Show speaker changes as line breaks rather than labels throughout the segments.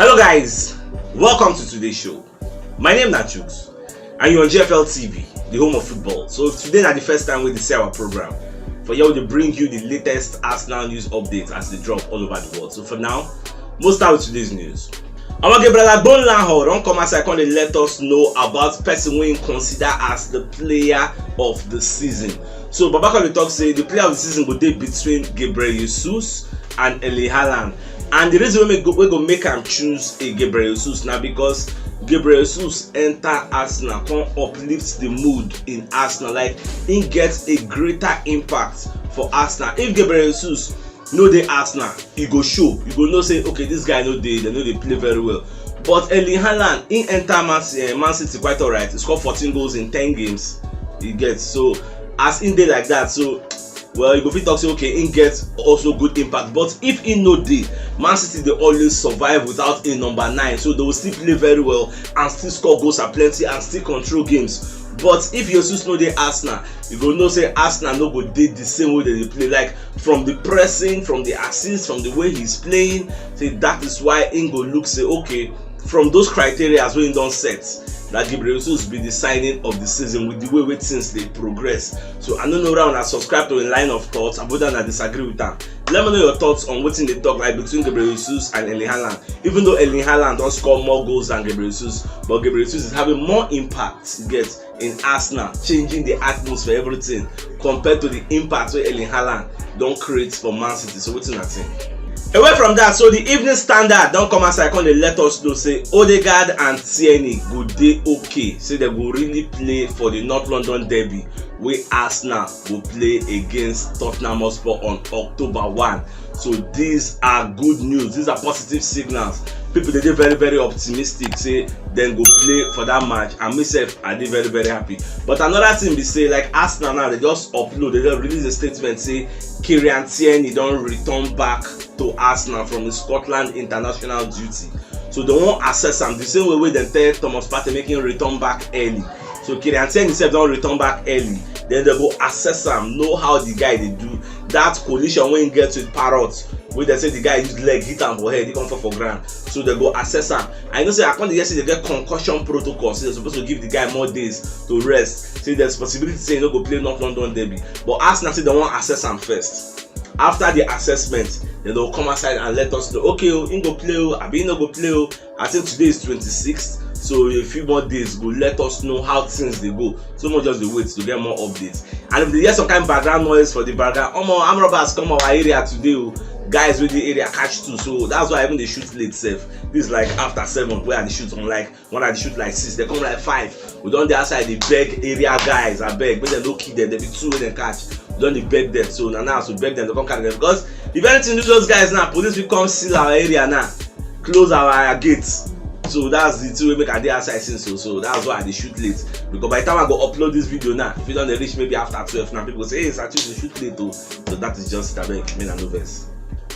Hello guys, welcome to today's show. My name is CHUKS and you're on GFL TV, the home of football. So today is the first time we see our program. For you to bring you the latest Arsenal news updates as they drop all over the world. So for now, we'll start with today's news. Our Gabriel don't come outside and let us know about person we consider as the player of the season. So Babaka talk say the player of the season will be between Gabriel Jesus and Erling Haaland. And the reason we go make him choose a Gabriel Jesus now because Gabriel Jesus enter Arsenal, can uplift the mood in Arsenal. Like he gets a greater impact for Arsenal. If Gabriel Jesus know the Arsenal, he go show. You go know say okay, this guy know they know they play very well. But Erling Haaland, he enter Man City quite alright. He scored 14 goals in 10 games. He gets so as in day like that. So well, you go fit talk say okay, he gets also good impact. But if he know the Man City, they always survive without a number 9, so they will still play very well and still score goals at plenty and still control games. But if you just know the Arsenal, you go know say Arsenal no go dey the same way that they play. Like from the pressing, from the assist, from the way he's playing. Say that is why he go look say okay, from those criteria as well he don't set that Gabriel Jesus be the signing of the season with the way things they progress. So I don't know around I subscribe to a line of thoughts about that I disagree with that. Let me know your thoughts on what they talk like between Gabriel Jesus and Erling Haaland. Even though Erling Haaland don't score more goals than Gabriel Jesus, but Gabriel Jesus is having more impact in Arsenal, changing the atmosphere, everything compared to the impact where Erling Haaland don't create for Man City. So what's in that thing? Away from that, so the Evening Standard don't come outside and they let us know say Odegaard and Tierney go dey okay. Say they will really play for the North London derby where Arsenal will play against Tottenham Hotspur on October 1. So these are good news. These are positive signals. People they dey very optimistic. Say then go play for that match, and myself I dey very happy. But another thing be say like Arsenal now they just upload, they just release a statement say Kieran Tierney don't return back to Arsenal from his Scotland international duty. So they won't assess him the same way they tell Thomas Partey making return back early. So Kieran Tierney himself don't return back early. Then they go assess him, know how the guy they do that collision when he gets with Parrot. Where they say the guy use leg hit him for head, he come for ground. So they go assess him. I know say according to yesterday they get concussion protocol. So they're supposed to give the guy more days to rest. So there's possibility say he no go play North London derby. But Arsenal say they want assess him first. After the assessment, then they'll come outside and let us know. Okay, he go play, Abi no go play. I think today is 26th, so a few more days go let us know how things they go. So much just the wait to get more updates. And if they hear some kind of background noise for the background, arm robbers come our area today. Guys with the area catch too, so that's why even they shoot late safe. This is like after 7 where they shoot on like one they shoot like 6, they come like 5. We don't the outside they beg area guys, I beg, but they no kid them, they be 2 when they catch. We don't they beg them, so now so beg them to come carry them because if anything do those guys now, police will come seal our area now, close our gates. So that's the 2 way make a day outside since so that's why they shoot late. Because by the time I go upload this video now, if you don't reach maybe after 12 now, people say hey, it's actually shoot late too. So that is just I beg, me and no verse.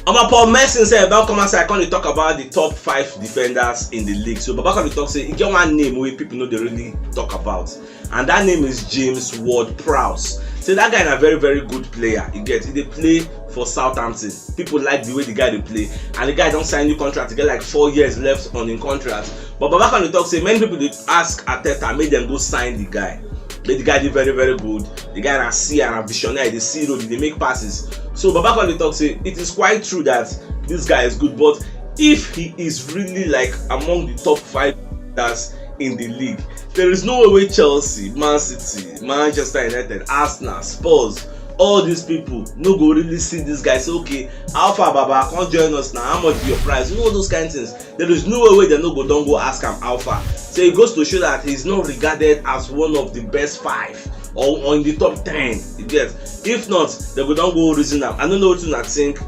Paul Merson said don't come outside and talk about the top 5 defenders in the league. So Babaka will talk say he get one name where people know they really talk about, and that name is James Ward-Prowse. So that guy is a very good player. He they play for Southampton. People like the way the guy they play, and the guy don't sign new contract. He get like 4 years left on the contract. But Babaka will talk say many people they ask Arteta make them go sign the guy. But the guy did very good. The guy is see and a visionary. They see road, they make passes. So Babaka will talk say it is quite true that this guy is good, but if he is really like among the top 5 players in the league, there is no way Chelsea, Man City, Manchester United, Arsenal, Spurs, all these people no go really see this guy say okay, Alpha Baba come join us now, how much be your price? You know those kind of things. There is no way they no go don't go ask him Alpha. So it goes to show that he's not regarded as one of the best 5 or in the top 10. You get? If not, they go don't go reason him. I don't know what you think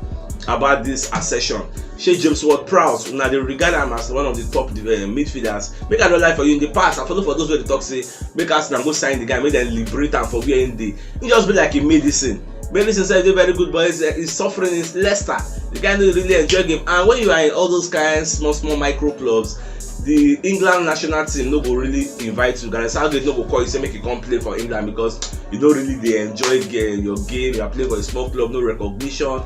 about this accession. James Ward-Prowse, now they regard him as one of the top midfielders. Make I don't lie for you in the past. I follow for those where they talk say make us now go sign the guy, make them liberate him for where in the. He just be like a medicine. Maybe since they very good, but he's suffering in Leicester. The guy don't really enjoy game. And when you are in all those kinds small micro clubs, the England national team no go really invite you. Gareth Southgate no go call you say make you come play for England because you don't really dey enjoy your game. You are playing for a small club, no recognition,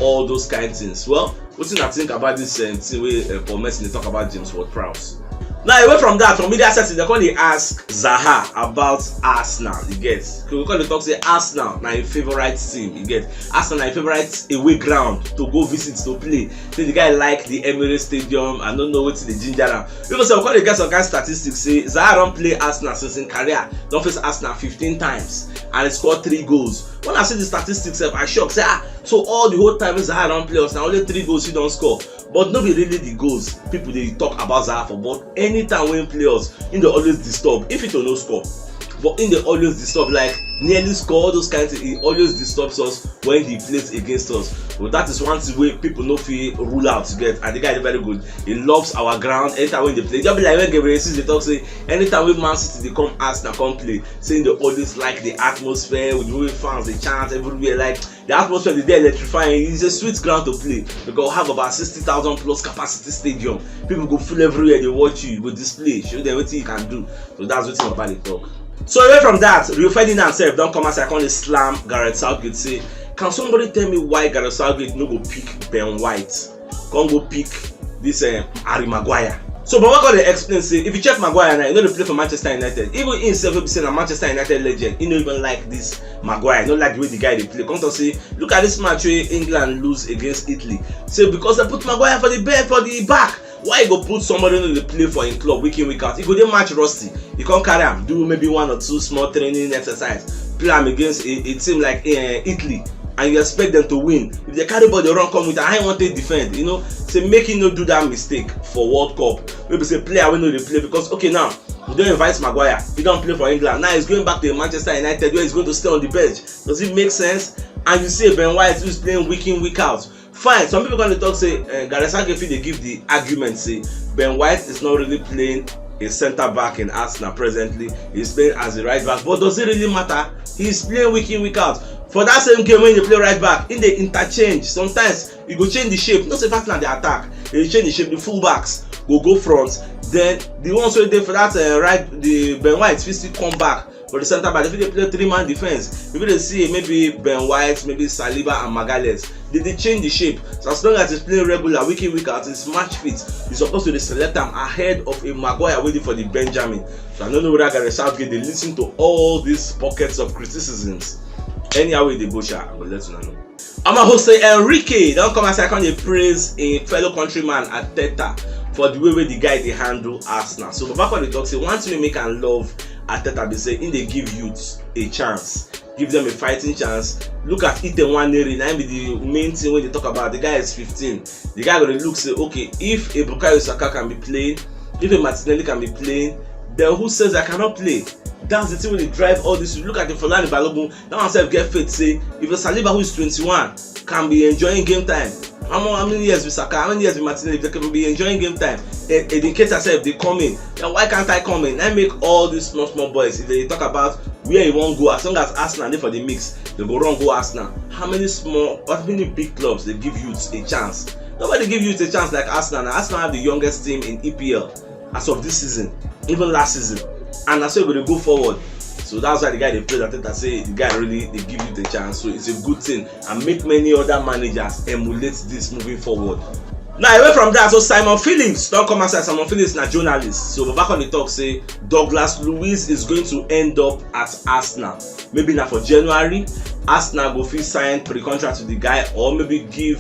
all those kind of things. Well, what do you think about this thing wey Paul Merson dey talk about James Ward-Prowse? Now, away from that, from media settings, they call ask Zaha about Arsenal. You get? We call the talk say Arsenal na your favorite team. You get? Arsenal na your favorite away ground to go visit to play. Say the guy like the Emirates Stadium. I don't know what's the ginger now. People say we call the guys some kind of statistics. Say Zaha don't play Arsenal since in career. Don't face Arsenal 15 times and he scored 3 goals. When I see the statistics, I shocked. Say so all the whole time Zaha don't play Arsenal, only 3 goals he don't score. But not really the goals people they talk about Zaha for. But anytime when players they always disturb. If it will no score, but they always disturb, like nearly score, all those kinds of things. He always disturbs us when he plays against us. But that is one thing where people no feel rule out to get. And the guy is very good. He loves our ground. Anytime when they play, just be like when Gabriel they talk say anytime when Man City they come Arsenal come play, saying they always like the atmosphere with the way fans they chant everywhere. Like the atmosphere is there electrifying. It's a sweet ground to play because we have about 60,000 plus capacity stadium. People go full everywhere. They watch you, go display, show them what you can do. So that's what about the talk. So away from that, Rio Ferdinand himself don't come as I can slam Gareth Southgate. Say, can somebody tell me why Gareth Southgate no go pick Ben White? Can't go pick this Harry Maguire. So but what God they explain say if you check Maguire now, they play for Manchester United. Even himself will be saying a Manchester United legend, he don't even like this Maguire, not like the way the guy they play. Come to say, look at this match where England lose against Italy. Say because they put Maguire for the back. Why you go put somebody in the play for in club week in week out? He go dey match rusty. He can't carry him, do maybe 1 or 2 small training exercise, play him against a team like Italy, and you expect them to win. If they carry ball, they run come with a high wanted defend. Say make him not do that mistake for World Cup. Maybe say player will know they play because okay now we don't invite Maguire. He don't play for England. Now he's going back to Manchester United where he's going to stay on the bench. Does it make sense? And you see Ben White who's playing week in week out. Fine, some people going to talk say Gareth Southgate they give the argument say Ben White is not really playing a centre back in Arsenal presently. He's playing as a right back, but does it really matter? He's playing week in week out. For that same game when they play right back, in the interchange, sometimes you go change the shape. Not say fact na the attack, they change the shape. The fullbacks go front. Then the ones who dey for that the Ben White still come back. For the centre back, if they play 3-man defense, if they see maybe Ben White, maybe Saliba and Magalhaes, they change the shape. So as long as he's playing regular week in week out, it's match fit. You're supposed to select him ahead of a Maguire waiting for the Benjamin. So I don't know whether Gareth Southgate they listen to all these pockets of criticisms. Anyhow way they go, I will let you know. I'm a host say Enrique. Don't come and say I can praise a fellow countryman Arteta for the way the guy they handle Arsenal. So back on the talk say one thing we make and love Arteta be say in they give youths a chance, give them a fighting chance. Look at Ite Nwaneri, now be the main thing when they talk about the guy is 15. The guy gonna look say okay, if a Bukayo Saka can be playing, if a Martinelli can be playing, then who says I cannot play? That's the thing when they drive all this. You look at the Fulani Balogun, now myself get faith say if a Saliba who is 21 can be enjoying game time. How many years with Saka, how many years with Martinelli, they can be enjoying game time. In case yourself they come in, then why can't I come in? I make all these small boys. If they talk about where you won't go, as long as Arsenal they for the mix, they go run go Arsenal. How many big clubs they give youths a chance? Nobody give youths a chance like Arsenal. Now Arsenal have the youngest team in EPL as of this season, even last season, and that's why we're gonna go forward. So that's why the guy they play that say the guy really they give you the chance. So it's a good thing and make many other managers emulate this moving forward. Now away from that, so Simon Phillips don't come outside. Simon Phillips na journalist. So back on the talk say Douglas Luiz is going to end up at Arsenal. Maybe now for January, Arsenal go fit sign pre-contract to the guy or maybe give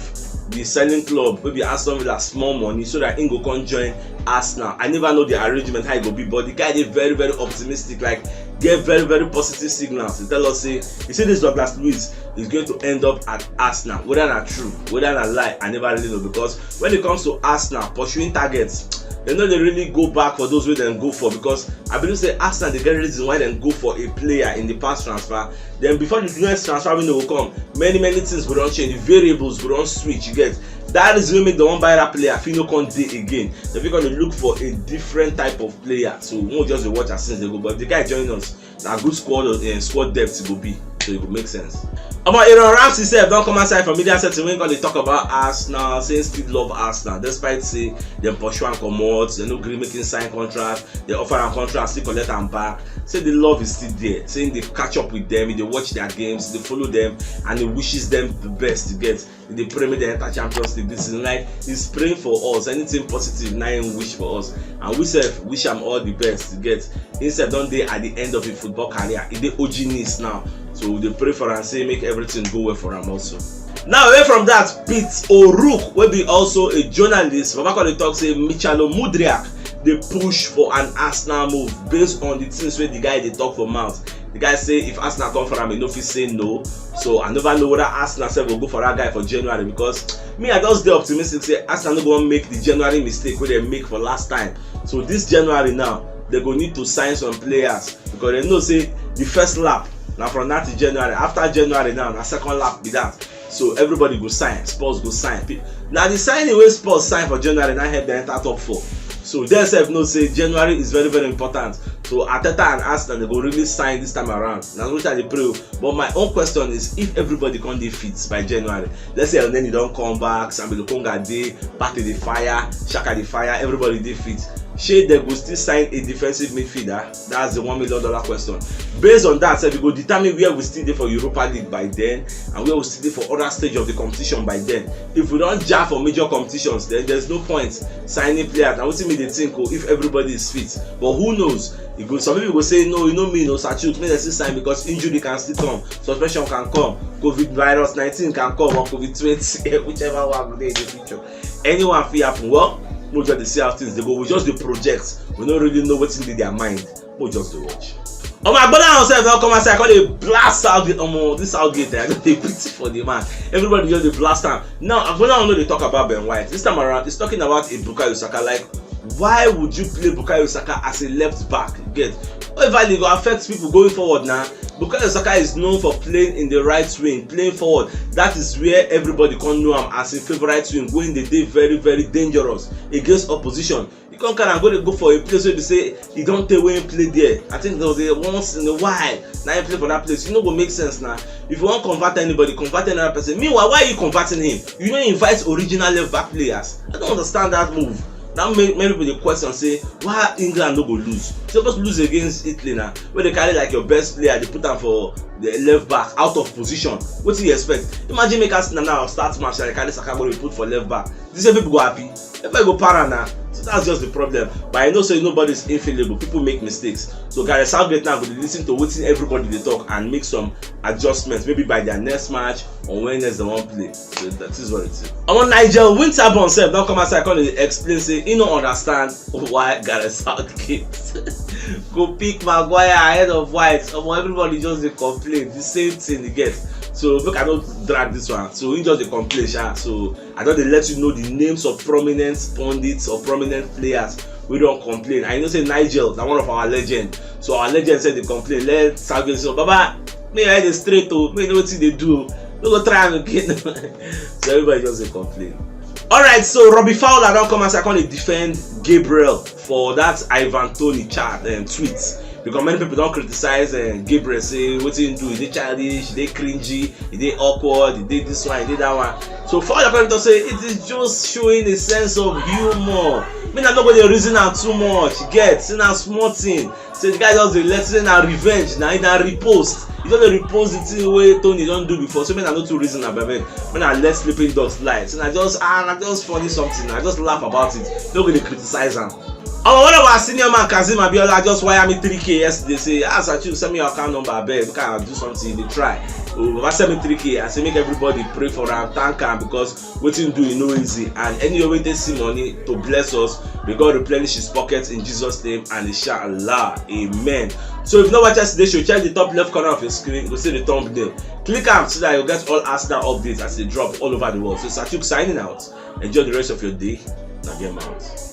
the selling club maybe Aston Villa small money so that he go come join Arsenal. I never know the arrangement how it go be, but the guy is very optimistic, like get very positive signals. He tell us say you see this Douglas Luiz is going to end up at Arsenal. Whether not true, whether not lie, I never really know, because when it comes to Arsenal pursuing targets, they know they really go back for those way they go for, because I believe say Arsenal they get reason why they go for a player in the past transfer. Then before the next transfer window will come, many things will not change, the variables will not switch. You get that is going to make the one buy that player feel no con day again. They're going to look for a different type of player. So we won't just watch as since they go. But if the guy join us, now good squad depth will be. so it would make sense. Aaron Ramsey said don't come outside from media setting when they talk about Arsenal, saying still love Arsenal, despite say them pursue and commode, they no agree making sign contract, they offer a contract, still collect and back. Say the love is still there, saying they catch up with them, they watch their games, they follow them, and they wishes them the best to get. They pray me they enter Champions League. This is like he's praying for us. Anything positive, now wish for us, and we self wish him all the best to get. Instead, don't they at the end of his football career, he dey OG now. So they pray for and say make everything go well for him also. Now away from that, Pete O'Rourke will be also a journalist. For back on the talk say Michalo Mudriak they push for an Arsenal move based on the things where the guy they talk for mouth. The guy say if Arsenal come for him, he no fit say no. So I never know whether Arsenal will go for that guy for January, because me I just dey optimistic say Arsenal no go make the January mistake where they make for last time. So this January now they go need to sign some players, because they know say the first lap now from that to January. After January now, na second lap be that. So everybody go sign. Spurs go sign. Now the signing way Spurs sign for January now help them enter top 4. So they self know say January is very very important. So Arteta and Arsenal they go really sign this time around. Now which are the pray. But my own question is if everybody can dey fit by January. Let's say and then you don't come back, Sambi Lokonga dey, Partey the fire, Saka the fire, everybody dey fit. Shey they go still sign a defensive midfielder? That's the $1 million question. Based on that, we go determine where we still dey for Europa League by then, and where we still dey for other stage of the competition by then. If we don't jam for major competitions, then there's no point signing players. Now wetin me dey think if everybody is fit, but who knows? Some people go say no, you know me, no CHUKS, make them still sign because injury can still come, suspension can come, COVID-19 can come, or COVID-20, whichever one dey in the future. Anyone fit happen. Well, we just see how things they go. We just the projects. We don't really know what's in their mind. We just the watch. My brother himself now come and say I call it blast Southgate. This Southgate I just they pity for the man. Everybody just the blast time. Now I'm gonna know they talk about Ben White. This time around, it's talking about a Bukayo Saka. Like, why would you play Bukayo Saka as a left back? Get however it go affect people going forward now. Bukayo Saka is known for playing in the right wing, playing forward. That is where everybody can know him as a favorite wing, when they dey very very dangerous against opposition. You can't go for a place where they say he don't tell when he play there. I think there was a once in a while now he play for that place. You know what make sense now. If you want to convert anybody, convert another person. Meanwhile, why are you converting him? You don't invite original left back players. I don't understand that move. Now many people the question say why England no go lose? Supposed to lose against Italy now, where they carry like your best player, they put them for the left back out of position. What do you expect? Imagine make us now start match and carry Saka go put for left back. These people go happy. Everybody go para now. So that's just the problem. But I know say nobody is infallible. People make mistakes. So Gareth Southgate now will listen to what everybody they talk and make some adjustments. Maybe by their next match or when next they won't play. So that is what it is. Nigel Winterborn said don't come outside and explain say he don't understand why Gareth Southgate go pick Maguire ahead of White. Everybody just they complain the same thing they get. So look, I don't drag this one. So he just a complain. So I don't let you know the names of prominent pundits or prominent players. We don't complain. I know say Nigel, that one of our legends. So our legend said they complain. Let Southgate say, Baba, me I head straight to me know what they do. No go try and again. So everybody just a complain. Alright, so Robbie Fowler don't come and say I can't defend Gabriel for that Ivan Toney chat and tweets. Because many people don't criticize Gabriel, say what he do, he childish, he cringy, he awkward, he did this one, he did that one. So for other people to say it is just showing a sense of humor. I mean, I'm not going to reason out too much. Get in a small thing. So the guy just let's say a revenge now, in a repost. He don't repost the thing where Tony don't do before. So I not too reason about it. When I let sleeping dogs lie, so I just funny something. I just laugh about it. Don't really criticize him. One of our senior man Kazim Abiola just wire me 3K yesterday. Say, CHUKS, send me your account number, I beg. Because I'll do something. They try. Send me 3K. I say make everybody pray for him, thank him, because what he do, you know, easy. And any way they see money to bless us, may God replenish his pockets in Jesus' name and inshallah. Amen. So if you know what just today, should check the top left corner of your screen. You will see the thumbnail. Click on so that you'll get all Arsenal updates as they drop all over the world. So CHUKS signing out. Enjoy the rest of your day. Now get out.